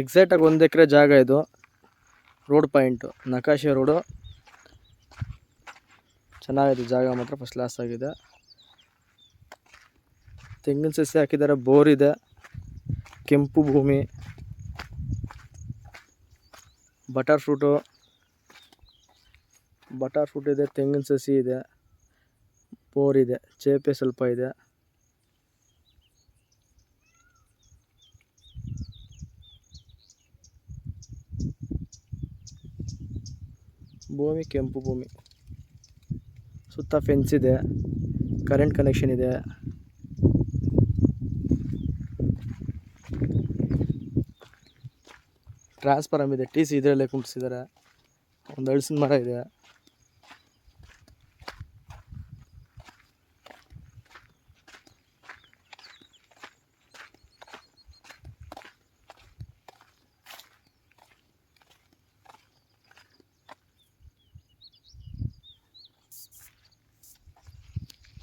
ಎಕ್ಸಾಕ್ಟಾಗಿ 1 acre ಜಾಗ ಇದು. Road point, ನಕಾಶೆ ರೋಡು. ಚೆನ್ನಾಗಿದೆ ಜಾಗ ಮಾತ್ರ, ಫಸ್ಟ್ ಕ್ಲಾಸ್ ಆಗಿದೆ. ತೆಂಗಿನ ಸಸಿ ಹಾಕಿದ್ದಾರೆ, ಬೋರ್ ಇದೆ, ಕೆಂಪು ಭೂಮಿ, ಬಟರ್ ಫ್ರೂಟ್ ಇದೆ, ತೆಂಗಿನ ಸಸಿ ಇದೆ, ಬೋರ್ ಇದೆ, ಚೇಪೆ ಸ್ವಲ್ಪ ಇದೆ. ಭೂಮಿ ಕೆಂಪು ಭೂಮಿ, ಸುತ್ತ ಫೆನ್ಸ್ ಇದೆ, ಕರೆಂಟ್ ಕನೆಕ್ಷನ್ ಇದೆ. ಟ್ರಾನ್ಸ್ಫಾರಮ್ ಇದೆ, ಟಿ ಸಿ ಇದರಲ್ಲೇ ಕುಂಟಿಸಿದ್ದಾರೆ. ಒಂದು ಹಲಸಿನ ಮರ ಇದೆ.